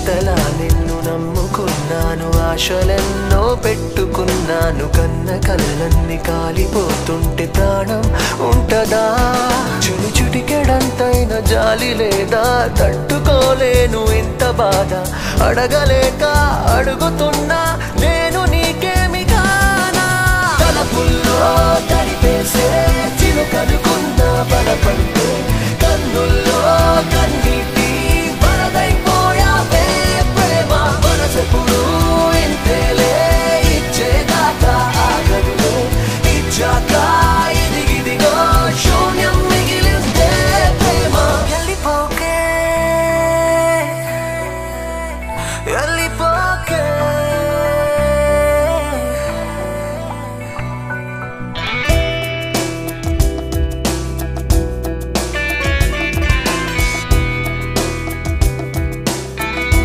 ఇంతలా నిన్ను నమ్ముకున్నాను, ఆశలెన్నో పెట్టుకున్నాను, కన్న కళ్ళన్ని కాలిపోతుంటే ప్రాణం ఉంటదా? చుడి చుటికెడంతైన జాలి లేదా? తట్టుకోలేను ఇంత బాధ, అడగలేక అడుగుతున్నా నేను నీకేమి కానా? తలపుల్లో తడిపేసే చిలుకనుకున్న బలపడితే కన్నుల్లో కన్నీటి వరదైపోయావే ప్రేమ. మనసెప్పుడు ఇంతేలే, ఇచ్చేదాకా ఆగదులే, ఇచ్చాక ఇదిగిదిగో శూన్యం మిగిలిందే ప్రేమ. వెళ్ళిపోకే వెళ్ళిపో